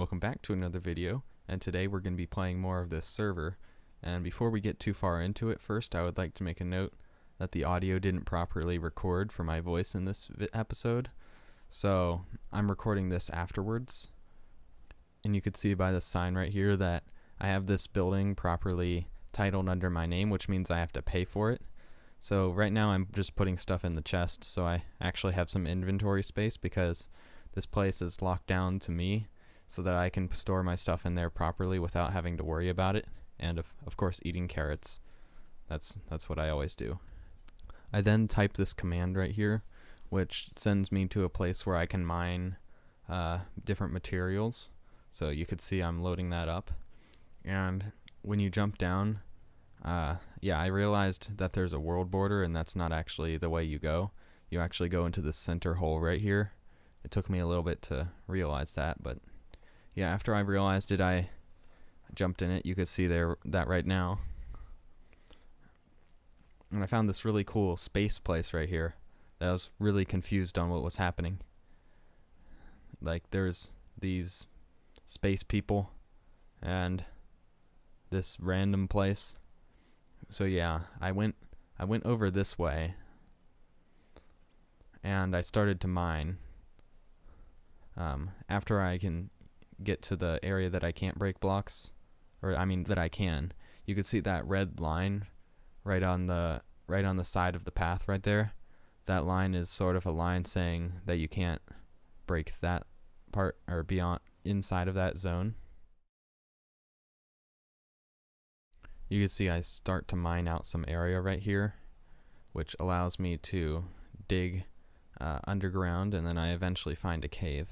Welcome back to another video, and today we're going to be playing more of this server. And before we get too far into it, first I would like to make a note that the audio didn't properly record for my voice in this episode, so I'm recording this afterwards. And you can see by the sign right here that I have this building properly titled under my name, which means I have to pay for it. So right now I'm just putting stuff in the chest, so I actually have some inventory space because this place is locked down to me, so that I can store my stuff in there properly without having to worry about it, and of course eating carrots. That's what I always do. I then type this command right here, which sends me to a place where I can mine different materials. So you could see I'm loading that up, and when you jump down, yeah, I realized that there's a world border, and that's not actually the way you go. You actually go into the center hole right here. It took me a little bit to realize that, but yeah, after I realized it, I jumped in it. You could see there that right now. And I found this really cool space place right here that I was really confused on what was happening. Like, there's these space people and this random place. So yeah, I went over this way and I started to mine. After I can get to the area that I can't break blocks, or I mean that I can, you can see that red line right on the side of the path right there. That line is sort of a line saying that you can't break that part or beyond inside of that zone. You can see I start to mine out some area right here, which allows me to dig underground, and then I eventually find a cave.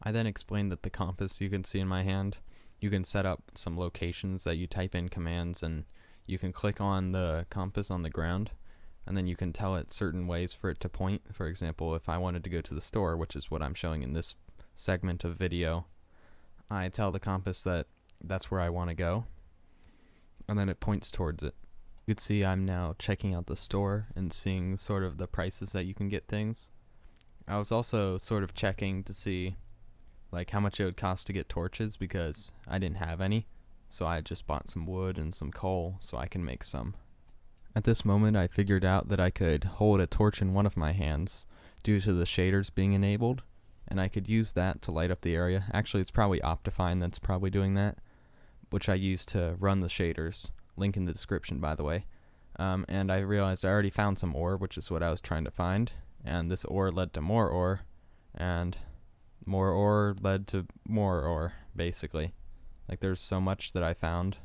I then explained that the compass you can see in my hand, you can set up some locations that you type in commands, and you can click on the compass on the ground, and then you can tell it certain ways for it to point. For example, if I wanted to go to the store, which is what I'm showing in this segment of video, I tell the compass that that's where I want to go, and then it points towards it. You can see I'm now checking out the store and seeing sort of the prices that you can get things. I was also sort of checking to see like how much it would cost to get torches, because I didn't have any, so I just bought some wood and some coal so I can make some. At this moment I figured out that I could hold a torch in one of my hands due to the shaders being enabled, and I could use that to light up the area. Actually, it's probably Optifine that's probably doing that, which I use to run the shaders. Link in the description, by the way. And I realized I already found some ore, which is what I was trying to find, and this ore led to more ore, and more ore led to more ore, basically. Like, there's so much that I found.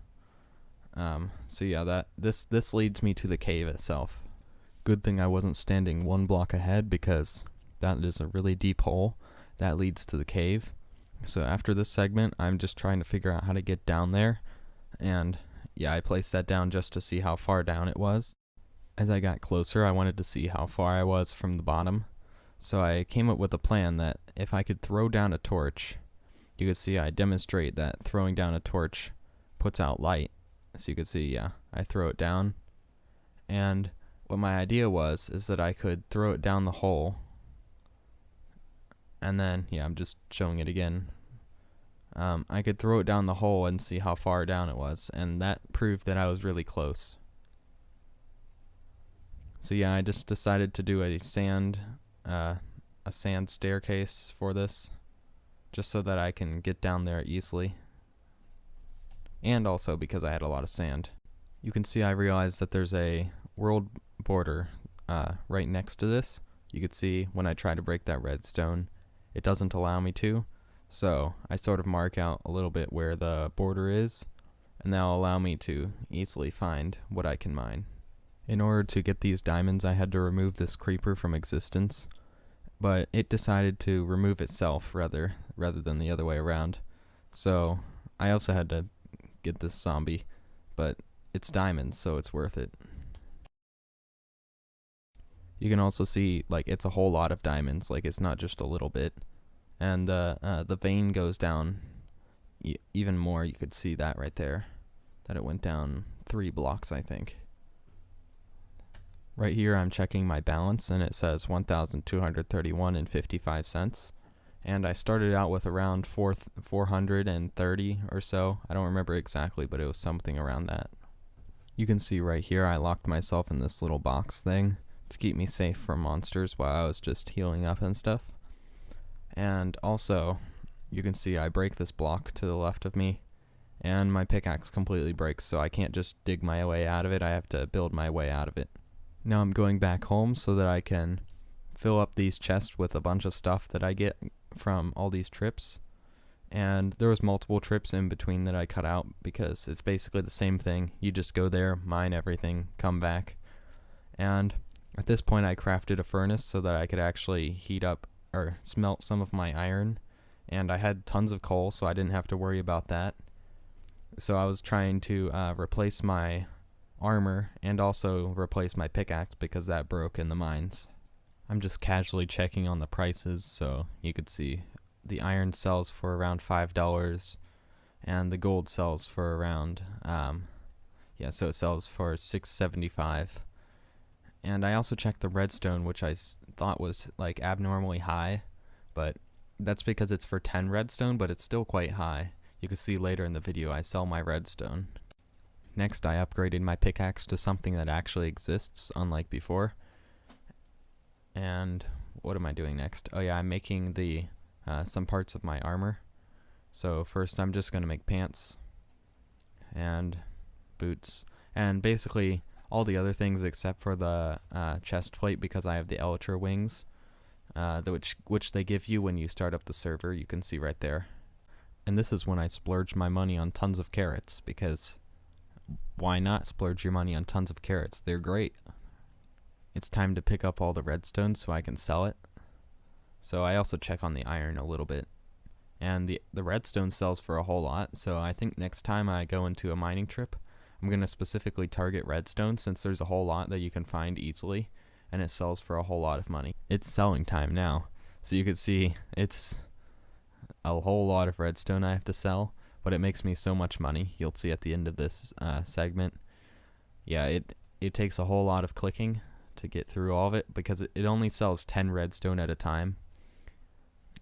So yeah, this leads me to the cave itself. Good thing I wasn't standing one block ahead, because that is a really deep hole that leads to the cave. So after this segment, I'm just trying to figure out how to get down there, and yeah, I placed that down just to see how far down it was. As I got closer, I wanted to see how far I was from the bottom. So I came up with a plan that if I could throw down a torch, you could see I demonstrate that throwing down a torch puts out light. So you could see, yeah, I throw it down. And what my idea was is that I could throw it down the hole. And then, yeah, I'm just showing it again. I could throw it down the hole and see how far down it was, and that proved that I was really close. So yeah, I just decided to do a sand staircase for this, just so that I can get down there easily, and also because I had a lot of sand. You can see I realized that there's a world border right next to this. You could see when I try to break that redstone, it doesn't allow me to, so I sort of mark out a little bit where the border is, and that'll allow me to easily find what I can mine. In order to get these diamonds, I had to remove this creeper from existence, but it decided to remove itself rather than the other way around. So I also had to get this zombie, but it's diamonds, so it's worth it. You can also see, like, it's a whole lot of diamonds, like it's not just a little bit. And the vein goes down even more. You could see that right there, that it went down 3 blocks, I think. Right here I'm checking my balance, and it says 1,231.55, and I started out with around 430 or so. I don't remember exactly, but it was something around that. You can see right here I locked myself in this little box thing to keep me safe from monsters while I was just healing up and stuff. And also, you can see I break this block to the left of me, and my pickaxe completely breaks, so I can't just dig my way out of it. I have to build my way out of it. Now I'm going back home so that I can fill up these chests with a bunch of stuff that I get from all these trips. And there was multiple trips in between that I cut out because it's basically the same thing. You just go there, mine everything, come back. And at this point I crafted a furnace so that I could actually heat up or smelt some of my iron. And I had tons of coal, so I didn't have to worry about that. So I was trying to replace my armor and also replace my pickaxe because that broke in the mines. I'm just casually checking on the prices, so you could see the iron sells for around $5 and the gold sells for around so it sells for $6.75. And I also checked the redstone, which I thought was like abnormally high, but that's because it's for 10 redstone, but it's still quite high. You can see later in the video I sell my redstone. Next I upgraded my pickaxe to something that actually exists, unlike before. And what am I doing next? Oh yeah, I'm making the some parts of my armor. So first I'm just going to make pants and boots and basically all the other things except for the chest plate, because I have the elytra wings, which they give you when you start up the server. You can see right there. And this is when I splurge my money on tons of carrots, because why not splurge your money on tons of carrots? They're great. It's time to pick up all the redstone so I can sell it. So I also check on the iron a little bit. And the redstone sells for a whole lot, so I think next time I go into a mining trip, I'm going to specifically target redstone since there's a whole lot that you can find easily, and it sells for a whole lot of money. It's selling time now, so you can see it's a whole lot of redstone I have to sell, but it makes me so much money. You'll see at the end of this segment. Yeah, it takes a whole lot of clicking to get through all of it because it only sells 10 redstone at a time.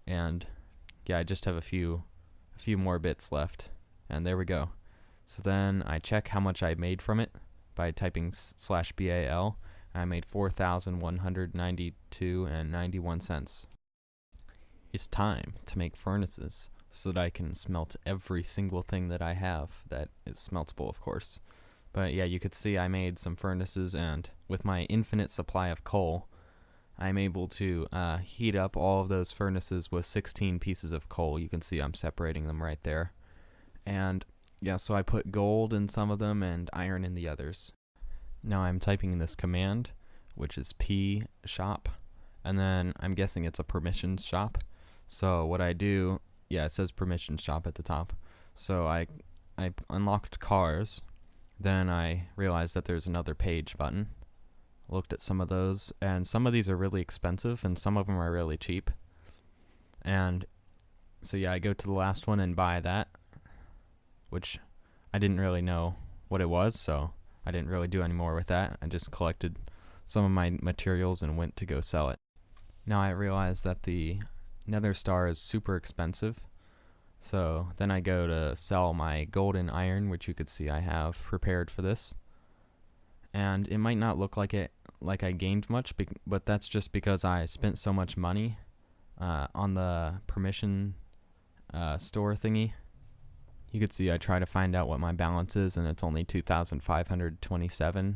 And yeah, I just have a few more bits left, and there we go. So then I check how much I made from it by typing /BAL. I made 4,192.91 cents. It's time to make furnaces so that I can smelt every single thing that I have that is smeltable, of course. But yeah, you could see I made some furnaces, and with my infinite supply of coal, I'm able to heat up all of those furnaces with 16 pieces of coal. You can see I'm separating them right there. And yeah, so I put gold in some of them and iron in the others. Now I'm typing in this command, which is p shop, and then I'm guessing it's a permissions shop. So what I do, yeah, it says permissions shop at the top. So I unlocked cars, then I realized that there's another page button. Looked at some of those, and some of these are really expensive and some of them are really cheap. And so yeah, I go to the last one and buy that, which I didn't really know what it was, so I didn't really do any more with that. I just collected some of my materials and went to go sell it. Now I realize that the Nether Star is super expensive, so then I go to sell my golden iron, which you could see I have prepared for this. And it might not look like I gained much, but that's just because I spent so much money on the permission store thingy. You could see I try to find out what my balance is, and it's only $2,527.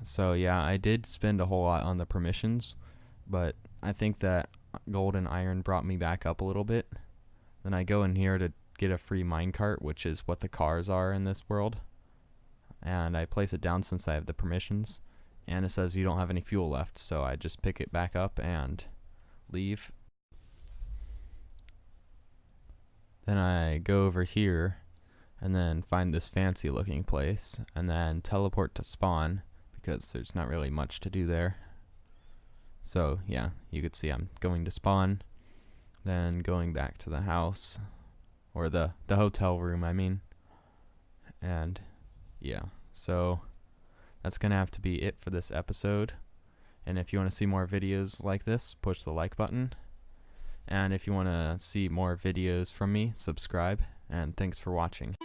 So yeah, I did spend a whole lot on the permissions, but I think that gold and iron brought me back up a little bit. Then I go in here to get a free minecart, which is what the cars are in this world. And I place it down since I have the permissions, and it says you don't have any fuel left, so I just pick it back up and leave. Then I go over here and then find this fancy looking place and then teleport to spawn because there's not really much to do there. So yeah, you could see I'm going to spawn, then going back to the house, or the hotel room I mean. And yeah, so that's gonna have to be it for this episode. And if you want to see more videos like this, push the like button. And if you want to see more videos from me, subscribe, and thanks for watching.